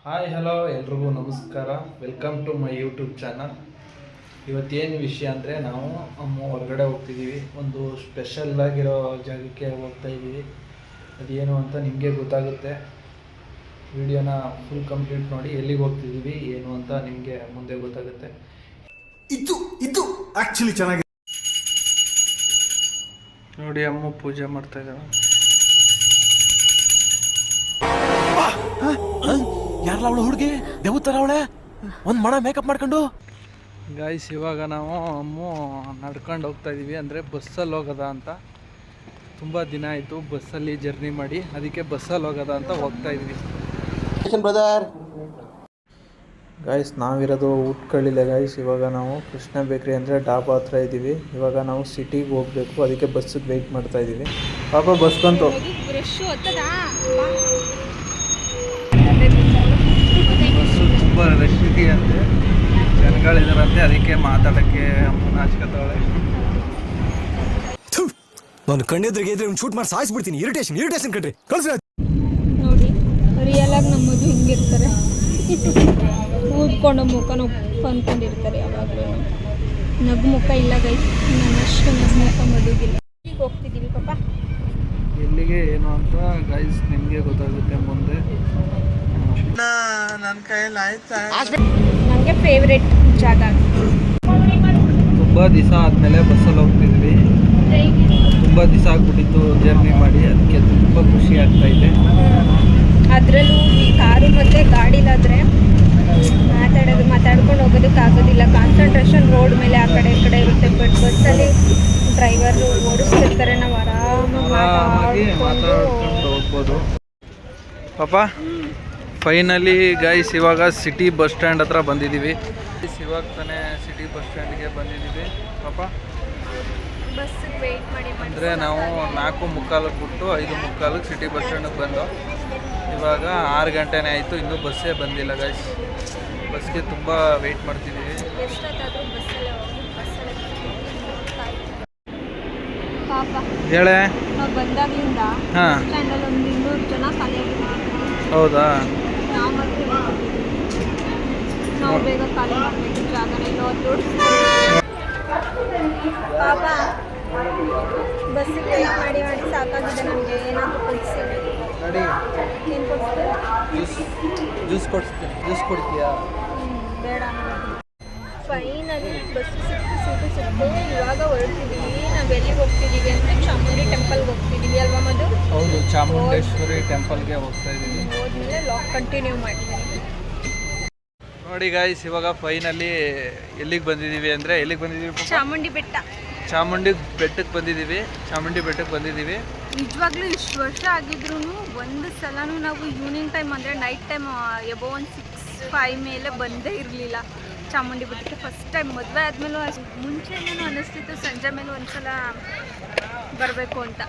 Hi hello ಎಲ್ರಿಗೂ ನಮಸ್ಕಾರ. Welcome to my YouTube channel. ಇವತ್ತೇನು ವಿಷಯ ಅಂದರೆ ನಾವು ಹೊರಗಡೆ ಹೋಗ್ತಿದ್ದೀವಿ. ಒಂದು ಸ್ಪೆಷಲ್ ಆಗಿರೋ ಜಾಗಕ್ಕೆ ಹೋಗ್ತಾ ಇದ್ದೀವಿ. ಅದೇನು ಅಂತ ನಿಮಗೆ ಗೊತ್ತಾಗುತ್ತೆ. ವಿಡಿಯೋನ ಫುಲ್ ಕಂಪ್ಲೀಟ್ ನೋಡಿ. ಎಲ್ಲಿಗೆ ಹೋಗ್ತಿದ್ದೀವಿ ಏನು ಅಂತ ನಿಮಗೆ ಮುಂದೆ ಗೊತ್ತಾಗುತ್ತೆ. ಇದು ಆಕ್ಚುಲಿ ಚೆನ್ನಾಗಿದೆ ನೋಡಿ, ಅಮ್ಮ ಪೂಜೆ ಮಾಡ್ತಾ ಇದ್ದಾವೆ. ಯಾರಲ್ಲ ಅವಳು ಹುಡುಗಿ ದೇವತರ ಅವಳೆ ಒಂದ್ ಮಣ ಮೇಕಪ್ ಮಾಡ್ಕೊಂಡು. ಗಾಯ್ಸ್, ಇವಾಗ ನಾವು ನಡ್ಕೊಂಡು ಹೋಗ್ತಾ ಇದ್ದೀವಿ. ಅಂದರೆ ಬಸ್ಸಲ್ಲಿ ಹೋಗೋದ ಅಂತ. ತುಂಬ ದಿನ ಆಯಿತು ಬಸ್ಸಲ್ಲಿ ಜರ್ನಿ ಮಾಡಿ, ಅದಕ್ಕೆ ಬಸ್ಸಲ್ಲಿ ಹೋಗೋದ ಅಂತ ಹೋಗ್ತಾ ಇದ್ವಿ. ಬ್ರದರ್ ಗಾಯ್ಸ್, ನಾವಿರೋದು ಊಟ್ಕಳ್ಳಿಲೆ ಗಾಯ್ಸ್. ಇವಾಗ ನಾವು ಕೃಷ್ಣ ಬೇಕ್ರಿ ಅಂದರೆ ಡಾಬಾ ಹತ್ರ ಇದ್ದೀವಿ. ಇವಾಗ ನಾವು ಸಿಟಿಗೆ ಹೋಗಬೇಕು, ಅದಕ್ಕೆ ಬಸ್ಸಿಗೆ ವೆಯ್ಟ್ ಮಾಡ್ತಾ ಇದ್ದೀವಿ. ಪಾಪ ಬಸ್ ಬಂತು. ಬಸ್ಸು ತುಂಬ ರಶ್ ಇದೆಯಂತೆ, ಜನಗಳಿದಾರಂತೆ, ಅದಕ್ಕೆ ಮಾತಾಡೋಕ್ಕೆ ನಾಚ್ಕೊತಾವಳೆ. ನಾನು ಕಣ್ಣೆದ್ರಿಗೆ ಇದ್ರೆ ಶೂಟ್ ಮಾಡಿ ಸಾಯಿಸ್ಬಿಡ್ತೀನಿ. ಇರಿಟೇಷನ್ ಕಣ್ರಿ, ಕಳ್ಸಿ. ನೋಡಿ, ರಿಯಲ್ ಆಗಿ ನಮ್ಮದು ಹಿಂಗಿರ್ತಾರೆ. ಊದ್ಕೊಂಡು ಮುಖನ ಅಂದ್ಕೊಂಡಿರ್ತಾರೆ. ಯಾವಾಗಲೂ ನಗು ಮುಖ ಇಲ್ಲ ಗೈ. ನನ್ನಷ್ಟು ನಗು ಮುಖ ಮದುಗಿಲ್ಲ. ಈಗ ಹೋಗ್ತಿದ್ದೀವಿ ಪಾಪ. ಎಲ್ಲಿಗೆ ಏನು ಅಂತ ಗೈಸ್ ನಿಮಗೆ ಗೊತ್ತಾಗುತ್ತೆ ಮುಂದೆ. ನನ್ನ ಕೈಯಲ್ಲಿ ಆಯ್ತಾ? ನನಗೆ ಫೇವ್ರೆಟ್ ಜಾಗ. ತುಂಬ ದಿವಸ ಆದಮೇಲೆ ಬಸ್ಸಲ್ಲಿ ಹೋಗ್ತಿದ್ವಿ. ತುಂಬ ದಿವಸ ಆಗ್ಬಿಟ್ಟಿತ್ತು ಜರ್ನಿ ಮಾಡಿ, ಅದಕ್ಕೆ ತುಂಬ ಖುಷಿ ಆಗ್ತಾ ಇದೆ. ಅದರಲ್ಲೂ ಈ ಕಾರು ಮತ್ತು ಗಾಡಿಲಾದರೆ ಮಾತಾಡ್ಕೊಂಡು ಹೋಗೋದಕ್ಕಾಗೋದಿಲ್ಲ. ಕಾನ್ಸಂಟ್ರೇಷನ್ ರೋಡ್ ಮೇಲೆ ಆ ಕಡೆ ಈ ಕಡೆ ಇರುತ್ತೆ. ಬಟ್ ಬಸ್ಸಲ್ಲಿ ಡ್ರೈವರು ಓಡಿಸ್ತಿರ್ತಾರೆ, ನಾವು ಆರಾಮಾಗಿ ಮಾತಾಡ್ಕೊಂಡು ಹೋಗ್ಬೋದು. ಪಾಪ ಫೈನಲಿ ಗೈಸ್ ಇವಾಗ ಸಿಟಿ ಬಸ್ ಸ್ಟ್ಯಾಂಡ್ ಹತ್ರ ಬಂದಿದ್ದೀವಿ. ಇವಾಗ ತಾನೇ ಸಿಟಿ ಬಸ್ ಸ್ಟ್ಯಾಂಡ್ಗೆ ಬಂದಿದ್ದೀವಿ. ಪಾಪ ಬಸ್ಸಿಗೆ ವೆಯ್ಟ್ ಮಾಡಿ ಅಂದರೆ ನಾವು 4:45 ಬಿಟ್ಟು 5:45 ಸಿಟಿ ಬಸ್ ಸ್ಟ್ಯಾಂಡಿಗೆ ಬಂದು ಇವಾಗ 6 ಗಂಟೆನೇ ಆಯಿತು, ಇನ್ನೂ ಬಸ್ಸೇ ಬಂದಿಲ್ಲ ಗೈಸ್. ಬಸ್ಗೆ ತುಂಬ ವೆಯ್ಟ್ ಮಾಡ್ತಿದ್ದೀವಿ. ಪಾಪ ಹೇಳೆ ನಾವು ಬಂದಾಗಲಿಂದ ಹಾಂ. ಸ್ಟ್ಯಾಂಡಲ್ಲಿ ಒಂದು 200 ಜನ ಖಾಲಿಯಾಗಿದ್ದಾರೆ. ಹೌದಾ? ನಾವು ಬೇಗ ಖಾಲಿ ಮಾಡಬೇಕು ಜಾಗನ. ಇಲ್ಲೋ ದುಡ್ಡು ಪಾಪ ಬಸ್ಸಿಗೆ ವೆಯ್ಟ್ ಮಾಡಿ ಮಾಡಿ ಸಾಕಾಗಿದೆ ನಮಗೆ. ಏನಾದರೂ ಕೊಡಿಸಿ. ನಡಿ, ಏನು ಕೊಡ್ತೀರಾ? ಜ್ಯೂಸ್ ಕೊಡ್ತೀಯಾ? ಬೇಡ. ಫೈನಲಿ ಬಸ್ಸು ಸಿಕ್ತು. ಇವಾಗ ಹೊರಡ್ತಿದ್ದೀವಿ. ನಾವು ಎಲ್ಲಿಗೆ ಹೋಗ್ತಿದ್ದೀವಿ ಅಂದರೆ ಚಾಮುಂಡಿ ಟೆಂಪಲ್ಗೆ ಹೋಗ್ತಿದ್ದೀವಿ ಅಲ್ವಾ ಮಧು? ಹೌದು, ಚಾಮುಂಡೇಶ್ವರಿ ಟೆಂಪಲ್ಗೆ ಹೋಗ್ತಾ ಇದ್ದೀವಿ. ಹೋದ್ಮೇಲೆ ಲಾಗ್ ಕಂಟಿನ್ಯೂ ಮಾಡ್ತೀನಿ. ನೋಡಿ ಗಾಯ್ಸ್, ಇವಾಗ ಫೈನಲಿ ಎಲ್ಲಿಗೆ ಬಂದಿದ್ದೀವಿ ಅಂದರೆ ಚಾಮುಂಡಿ ಬೆಟ್ಟ. ಚಾಮುಂಡಿ ಬೆಟ್ಟಕ್ಕೆ ಬಂದಿದ್ದೀವಿ. ನಿಜವಾಗ್ಲೂ ಇಷ್ಟು ವರ್ಷ ಆಗಿದ್ರು ಒಂದು ಸಲನೂ ನಾವು ಈವ್ನಿಂಗ್ ಟೈಮ್ ಅಂದರೆ ನೈಟ್ ಟೈಮ್ ಎಬೋ ಒಂದು 6-5 ಮೇಲೆ ಬಂದೇ ಇರಲಿಲ್ಲ ಚಾಮುಂಡಿ ಬೆಟ್ಟಕ್ಕೆ. ಫಸ್ಟ್ ಟೈಮ್ ಮದುವೆ ಆದಮೇಲೂ ಮುಂಚೆನೂ ಅನ್ನಿಸ್ತಿತ್ತು ಸಂಜೆ ಮೇಲೆ ಒಂದ್ಸಲ ಬರಬೇಕು ಅಂತ.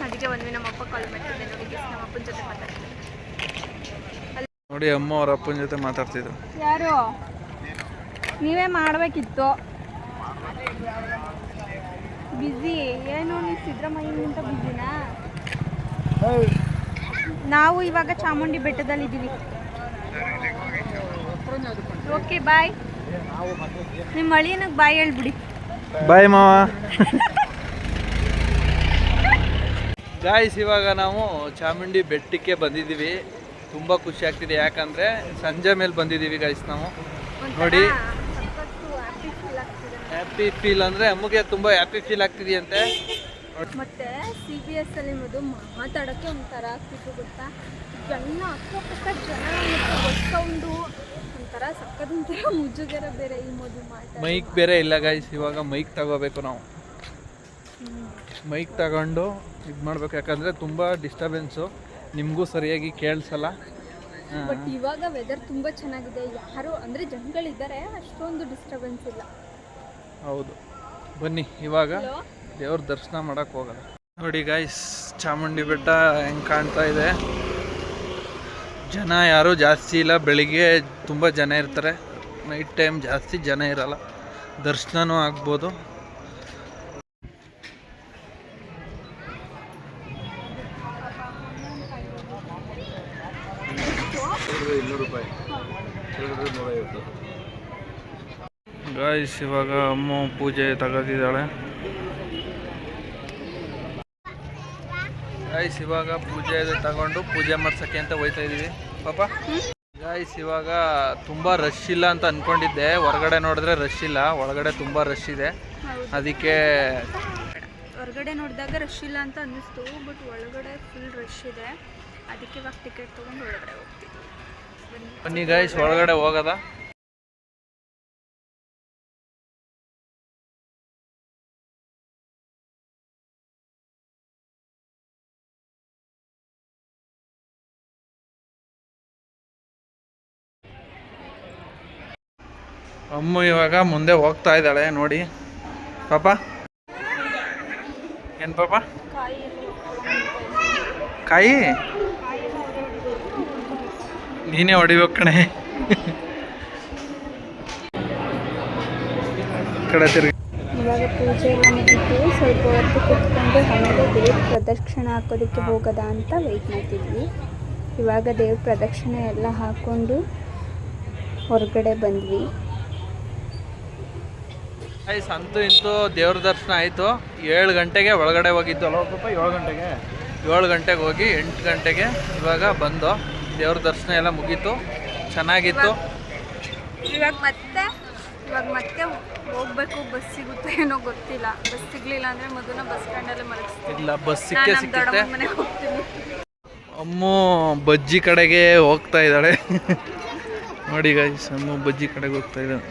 ಅದಕ್ಕೆ ಒಂದ್ವಿ ನಮ್ಮಪ್ಪ ಕಾಲ್ ಮಾಡ್ತಿದ್ದೆ. ನೋಡಿ, ನಮ್ಮ ಅಪ್ಪನ ಜೊತೆ ಮಾತಾಡ್ತಿದ್ದೆ. ನೋಡಿ, ಅಮ್ಮ ಅವ್ರ ಅಪ್ಪನ ಜೊತೆ ಮಾತಾಡ್ತಿದ್ರು. ಯಾರು? ನೀವೇ ಮಾಡಬೇಕಿತ್ತು. ಬ್ಯುಸಿ ಏನು? ನೀವು ಸಿದ್ದರಾಮಯ್ಯನಿಂದ ಬ್ಯುಸಿನಾ? ನಾವು ಇವಾಗ ಚಾಮುಂಡಿ ಬೆಟ್ಟದಲ್ಲಿದ್ದೀವಿ. ಓಕೆ, ಬಾಯ್. ನಿಮ್ಮ ಅಳಿಯನಿಗೆ ಬಾಯ್ ಹೇಳ್ಬಿಡಿ. ಬಾಯ್ ಮಾವ. ಗಾಯ್ಸ್, ಇವಾಗ ನಾವು ಚಾಮುಂಡಿ ಬೆಟ್ಟಕ್ಕೆ ಬಂದಿದ್ದೀವಿ. ತುಂಬ ಖುಷಿ ಆಗ್ತಿದೆ, ಯಾಕಂದರೆ ಸಂಜೆ ಮೇಲೆ ಬಂದಿದ್ದೀವಿ ಗಾಯ್ಸ್ ನಾವು. ನೋಡಿ, ಹ್ಯಾಪಿ ಫೀಲ್ ಅಂದರೆ ಅಮ್ಮಗೆ ತುಂಬ ಹ್ಯಾಪಿ ಫೀಲ್ ಆಗ್ತಿದೆಯಂತೆ. ಮತ್ತೆ CBS ಅಲ್ಲಿ ಮದು ಮಾತಾಡೋಕ್ಕೆ ಒಂಥರ ಆಗ್ತಿತ್ತು ಗೊತ್ತಾ? ಜನ ಅಕ್ಕಪಕ್ಕ ಜನ ಮತ್ತು ಬಸ್ ಸೌಂಡು ಒಂಥರ ಸಕ್ಕದೊಂಥರ ಮುಜುಗರ ಬೇರೆ. ಈ ಮದು ಮೈಕ್ ಬೇರೆ ಇಲ್ಲ ಗಾಯ್ಸ್. ಇವಾಗ ಮೈಕ್ ತಗೋಬೇಕು ನಾವು. ಮೈಕ್ ತಗೊಂಡು ಇದು ಮಾಡಬೇಕು, ಯಾಕಂದರೆ ತುಂಬ ಡಿಸ್ಟರ್ಬೆನ್ಸು, ನಿಮಗೂ ಸರಿಯಾಗಿ ಕೇಳಿಸಲ್ಲ. ಬಟ್ ಇವಾಗ ವೆದರ್ ತುಂಬ ಚೆನ್ನಾಗಿದೆ. ಯಾರು ಅಂದರೆ ಜನಗಳಿದ್ದಾರೆ, ಅಷ್ಟೊಂದು ಡಿಸ್ಟರ್ಬೆನ್ಸ್ ಇಲ್ಲ. ಹೌದು, ಬನ್ನಿ ಇವಾಗ ದೇವ್ರ ದರ್ಶನ ಮಾಡೋಕ್ಕೆ ಹೋಗೋಣ. ನೋಡಿ ಗಾಯ್ಸ್, ಚಾಮುಂಡಿ ಬೆಟ್ಟ ಹೆಂಗೆ ಕಾಣ್ತಾ ಇದೆ. ಜನ ಯಾರೂ ಜಾಸ್ತಿ ಇಲ್ಲ. ಬೆಳಿಗ್ಗೆ ತುಂಬ ಜನ ಇರ್ತಾರೆ, ನೈಟ್ ಟೈಮ್ ಜಾಸ್ತಿ ಜನ ಇರಲ್ಲ. ದರ್ಶನನೂ ಆಗ್ಬೋದು. ಗಾಯ್ಸ್ ಇವಾಗ ಅಮ್ಮ ಪೂಜೆ ತಗೋತಿದ್ದಾಳೆ. ಗಾಯ್ಸ್ ಇವಾಗ ಪೂಜೆ ತಗೊಂಡು ಪೂಜೆ ಮಾಡ್ಸೋಕ್ಕೆ ಅಂತ ಹೋಯ್ತಾ ಇದ್ದೀವಿ ಪಾಪ. ಗಾಯ್ಸ್ ಇವಾಗ ತುಂಬ ರಶ್ ಇಲ್ಲ ಅಂತ ಅಂದ್ಕೊಂಡಿದ್ದೆ, ಹೊರಗಡೆ ನೋಡಿದ್ರೆ ರಶ್ ಇಲ್ಲ, ಒಳಗಡೆ ತುಂಬ ರಶ್ ಇದೆ. ಅದಕ್ಕೆ ಹೊರಗಡೆ ನೋಡಿದಾಗ ರಶ್ ಇಲ್ಲ ಅಂತ ಅನ್ನಿಸ್ತು, ಬಟ್ ಒಳಗಡೆ ಫುಲ್ ರಶ್ ಇದೆ. ಅದಕ್ಕೆ ಇವಾಗ ಟಿಕೆಟ್ ತೊಗೊಂಡು ಒಳಗಡೆ ಹೋಗ್ತೀವಿ. ಬನ್ನಿ ಗಾಯ್ಸ್ ಒಳಗಡೆ ಹೋಗೋದ. ಅಮ್ಮ ಇವಾಗ ಮುಂದೆ ಹೋಗ್ತಾ ಇದ್ದಾಳೆ ನೋಡಿ ಪಾಪ. ಏನು ಪಾಪ? ಕಾಯಿ ನೀನೇ ಹೊಡಿಬೇಕು ಕಣೆ. ಕಡೆ ತಿರುಗಿ. ಇವಾಗ ಪೂಜೆ ಎಲ್ಲ ಮುಗಿದ್ದು ಸ್ವಲ್ಪ ಹೊತ್ತು ಕುತ್ಕೊಂಡು ಆಮೇಲೆ ದೇವ್ರ ಪ್ರದಕ್ಷಿಣೆ ಹಾಕೋದಕ್ಕೆ ಹೋಗೋದ ಅಂತ ವೆಯ್ಟ್ ಮಾಡ್ತಿದ್ವಿ. ಇವಾಗ ದೇವ್ರ ಪ್ರದಕ್ಷಿಣೆ ಎಲ್ಲ ಹಾಕ್ಕೊಂಡು ಹೊರಗಡೆ ಬಂದ್ವಿ. ಗೈಸ್ ಅಂತೂ ಇಂತೂ ದೇವ್ರ ದರ್ಶನ ಆಯಿತು. 7 ಗಂಟೆಗೆ ಒಳಗಡೆ ಹೋಗಿದ್ದು ಅಲ್ವ ಪಾಪ? 7 ಗಂಟೆಗೆ ಹೋಗಿ 8 ಗಂಟೆಗೆ ಇವಾಗ ಬಂದು ದೇವ್ರ ದರ್ಶನ ಎಲ್ಲ ಮುಗೀತು, ಚೆನ್ನಾಗಿತ್ತು. ಇವಾಗ ಮತ್ತೆ ಹೋಗ್ಬೇಕು. ಬಸ್ ಸಿಗುತ್ತೆ ಏನೋ ಗೊತ್ತಿಲ್ಲ. ಬಸ್ ಸಿಗ್ಲಿಲ್ಲ ಅಂದರೆ ಮಗುನ ಬಸ್ ಸ್ಟ್ಯಾಂಡಲ್ಲೇ ಮಲಗಿಸ್ತೀನಿ. ಇಲ್ಲ, ಬಸ್ ಸಿಕ್ಕುತ್ತೆ. ಮನೆಗೆ ಹೋಗ್ತೀನಿ. ಅಮ್ಮು ಬಜ್ಜಿ ಕಡೆಗೆ ಹೋಗ್ತಾ ಇದ್ದಾಳೆ ನೋಡಿ ಗೈಸ್, ಅಮ್ಮು ಬಜ್ಜಿ ಕಡೆಗೆ ಹೋಗ್ತಾ ಇದ್ದಾಳೆ.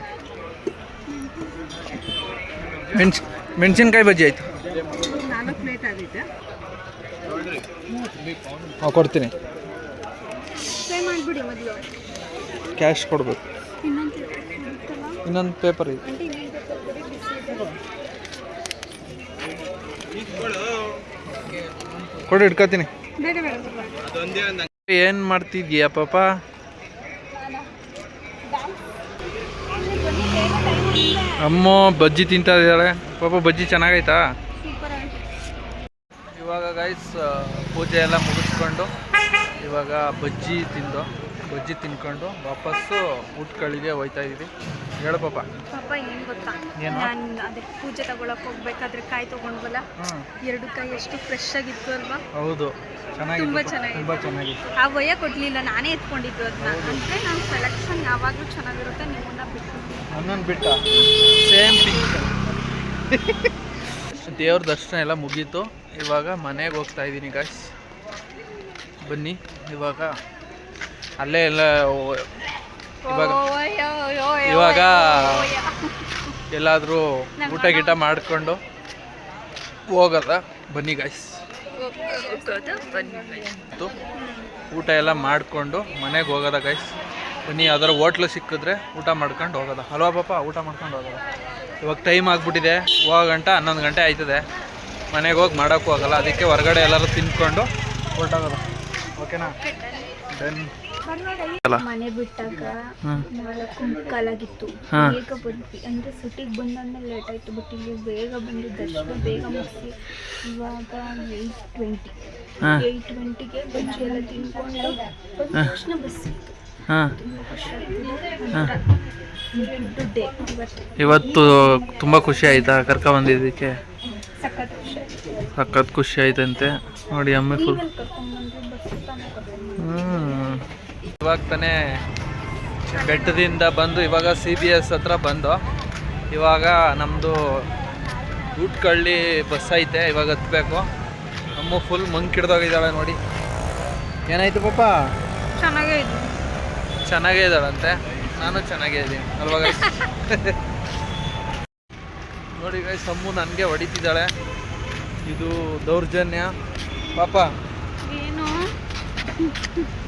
ಮೆಣಸಿನ್ಕಾಯಿ ಬಜ್ಜಿ ಆಯ್ತು. 4 ಪ್ಲೇಟ್ ಆಗಿದ್ದೆ. ಕೊಡ್ತೀನಿ. ಪೇ ಮಾಡಿಬಿಡಿ ಮೊದಲು. ಕ್ಯಾಶ್ ಕೊಡಬೇಕು. ಇನ್ನೊಂದು ಪೇಪರ್ ಇದೆ. ಕೊಡು, ಇಟ್ಕೋತೀನಿ. ಏನು ಮಾಡ್ತಿದ್ಯಾ ಪಾಪ? ಅಮ್ಮ ಬಜ್ಜಿ ತಿಂತಾ ಇದ್ದಾಳೆ ಪಾಪ. ಬಜ್ಜಿ ಚೆನ್ನಾಗೈತಾ? ಇವಾಗ ಗೈಸ್ ಪೂಜೆ ಎಲ್ಲ ಮುಗಿಸ್ಕೊಂಡು ಇವಾಗ ಬಜ್ಜಿ ತಿನ್ಕೊಂಡು ವಾಪಸ್ಸು ಊಟಗಳಿಗೆ ಹೋಯ್ತಾ ಇದ್ದೀವಿ. ಹೇಳು ಪಾಪ. ಪಾಪ ಏನು ಗೊತ್ತಾ, ನಾನು ಅದೇ ಪೂಜೆ ತಗೊಳಕ್ಕೆ ಹೋಗ್ಬೇಕಾದ್ರೆ ಕಾಯಿ ತೊಗೊಂಡ್ವಲ್ಲ, 2 ಕಾಯಿ ಎಷ್ಟು ಫ್ರೆಶ್ ಆಗಿತ್ತು ಅಲ್ವಾ? ಹೌದು, ತುಂಬ ಚೆನ್ನಾಗಿತ್ತು. ಆ ವಯ್ಯ ಕೊಡಲಿಲ್ಲ, ನಾನೇ ಎತ್ಕೊಂಡಿದ್ದು ಅದನ್ನ. ಅಂದರೆ ನಾನು ಸೆಲೆಕ್ಷನ್ ಯಾವಾಗಲೂ ಚೆನ್ನಾಗಿರುತ್ತೆ. ನಿಮ್ಮನ್ನ ಬಿಟ್ಟು ಸೇಮ್ ಪಿಂಕ್. ದೇವ್ರ ದರ್ಶನ ಎಲ್ಲ ಮುಗೀತು. ಇವಾಗ ಮನೆಗೆ ಹೋಗ್ತಾ ಇದ್ದೀನಿ ಗಾಯ್ಸ್. ಬನ್ನಿ ಇವಾಗ ಅಲ್ಲೇ ಎಲ್ಲ ಇವಾಗ ಎಲ್ಲಾದರೂ ಊಟ ಗೀಟ ಮಾಡಿಕೊಂಡು ಹೋಗೋದ. ಬನ್ನಿ ಗಾಯ್ಸ್. ಊಟ ಎಲ್ಲ ಮಾಡಿಕೊಂಡು ಮನೆಗೆ ಹೋಗೋದ ಗೈಸ್. ಬನ್ನಿ, ಯಾವ್ದಾರು ಹೋಟ್ಲು ಸಿಕ್ಕಿದ್ರೆ ಊಟ ಮಾಡ್ಕೊಂಡು ಹೋಗೋದ ಅಲ್ವಾ ಪಾಪ? ಊಟ ಮಾಡ್ಕೊಂಡು ಹೋಗೋದ. ಇವಾಗ ಟೈಮ್ ಆಗಿಬಿಟ್ಟಿದೆ, 11 ಗಂಟೆ ಆಯ್ತದೆ. ಮನೆಗೆ ಹೋಗಿ ಮಾಡೋಕ್ಕೂ ಹೋಗಲ್ಲ, ಅದಕ್ಕೆ ಹೊರಗಡೆ ಎಲ್ಲರೂ ತಿನ್ಕೊಂಡು ಹೊರಟೋಗೋದು. ಓಕೆನಾ? ಡನ್. ಮನೆ ಬಿಟ್ಟಾಗ 4:45 ಬೇಗ ಬಂದ್ವಿ. ಅಂದರೆ ಸಿಟಿಗೆ ಬಂದಾದ್ಮೇಲೆ ಲೇಟ್ ಆಯಿತು, ಬಟ್ ಇಲ್ಲಿ ಬೇಗ ಬಂದು ದರ್ಶನ ಬೇಗ ಮುಗಿಸಿ ಇವಾಗ 8:20ಗೆ ಬಜ್ಜಿ ಎಲ್ಲ ತಿನ್ಕೊಂಡು ತಕ್ಷಣ ಬಸ್ ಸಿಕ್ತು. ಇವತ್ತು ತುಂಬ ಖುಷಿ ಆಯ್ತಾ ಕರ್ಕೊಂಬಂದಿದ್ದಕ್ಕೆ? ಸಖತ್ ಖುಷಿ ಆಯ್ತಂತೆ ನೋಡಿ ಅಮ್ಮ ಫುಲ್. ಇವಾಗ ತಾನೇ ಬೆಟ್ಟದಿಂದ ಬಂದು ಇವಾಗ CBS ಹತ್ರ ಬಂದು ಇವಾಗ ನಮ್ಮದು ಊಟಕಳ್ಳಿ ಬಸ್ ಐತೆ, ಇವಾಗ ಹತ್ಬೇಕು. ಅಮ್ಮ ಫುಲ್ ಮಂಕಿಡ್ದೋಗಿದ್ದಾಳೆ ನೋಡಿ. ಏನಾಯ್ತು ಪಾಪ? ಚೆನ್ನಾಗೇ ಇದ್ದಾಳಂತೆ. ನಾನು ಚೆನ್ನಾಗೇ ಇದ್ದೀನಿ ಅಲ್ವಾ ಗೈಸ್? ನೋಡಿ ಗೈಸ್, ಅಮ್ಮು ನನಗೆ ಹೊಡಿತಿದ್ದಾಳೆ. ಇದು ದೌರ್ಜನ್ಯ ಪಾಪ. ಏನು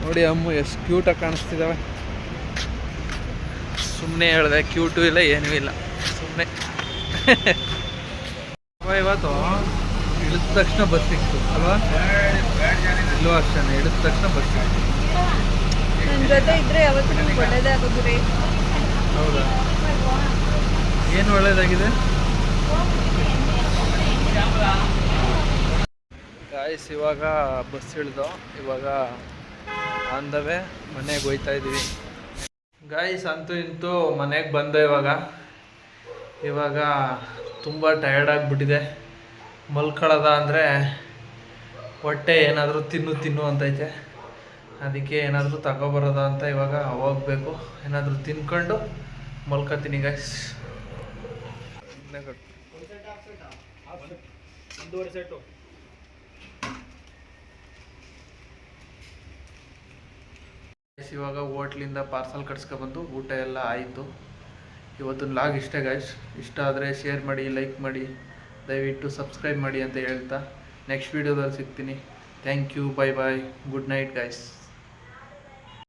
ನೋಡಿ ಅಮ್ಮು ಎಷ್ಟು ಕ್ಯೂಟಾಗಿ ಕಾಣಿಸ್ತಿದ್ದಾವೆ. ಸುಮ್ಮನೆ ಹೇಳಿದೆ, ಕ್ಯೂಟು ಇಲ್ಲ ಏನೂ ಇಲ್ಲ, ಸುಮ್ಮನೆ. ಇವತ್ತು ಇಳಿದ ತಕ್ಷಣ ಬಸ್ ಸಿಕ್ತು ಅಲ್ವಾ? ಇಲ್ಲೂ ಅಷ್ಟೇ, ಇಳಿದ ತಕ್ಷಣ ಬಸ್ ಸಿಕ್ತು. ನನ್ನ ಜೊತೆ ಇದ್ರೆ ಯಾವತ್ತೂ ನಿಮ್ಗೆ ಒಳ್ಳೇದಾಗೋದು ರೀ. ಹೌದಾ? ಏನು ಒಳ್ಳೇದಾಗಿದೆ? ಗಾಯ್ಸ್ ಇವಾಗ ಬಸ್ ಇಳಿದು ಇವಾಗ ಆನ್ ದ ವೇ ಮನೆಗೆ ಹೋಯ್ತಾ ಇದ್ದೀವಿ ಗಾಯ್ಸ್. ಅಂತೂ ಇಂತೂ ಮನೆಗೆ ಬಂದೆ. ಇವಾಗ ತುಂಬ ಟಯರ್ಡ್ ಆಗಿಬಿಟ್ಟಿದೆ. ಮಲ್ಕೊಳ್ಳೋದ ಅಂದರೆ ಹೊಟ್ಟೆ ಏನಾದರೂ ತಿನ್ನು ಅಂತೈತೆ. ಅದಕ್ಕೆ ಏನಾದರೂ ತಗೊಬರೋದ ಅಂತ ಇವಾಗ ಹೋಗ್ಬೇಕು. ಏನಾದರೂ ತಿನ್ಕೊಂಡು ಮಲ್ಕೊತೀನಿ ಗೈಸ್. ಇವಾಗ ಹೋಟ್ಲಿಂದ ಪಾರ್ಸಲ್ ಕಟ್ಸ್ಕೊಬಂದು ಊಟ ಎಲ್ಲ ಆಯಿತು. ಇವತ್ತಿನ ಲಾಗ್ ಇಷ್ಟೇ ಗೈಸ್. ಇಷ್ಟ ಆದರೆ ಶೇರ್ ಮಾಡಿ, ಲೈಕ್ ಮಾಡಿ, ದಯವಿಟ್ಟು ಸಬ್ಸ್ಕ್ರೈಬ್ ಮಾಡಿ ಅಂತ ಹೇಳ್ತಾ ನೆಕ್ಸ್ಟ್ ವೀಡಿಯೋದಲ್ಲಿ ಸಿಗ್ತೀನಿ. Thank you, bye bye, good night guys.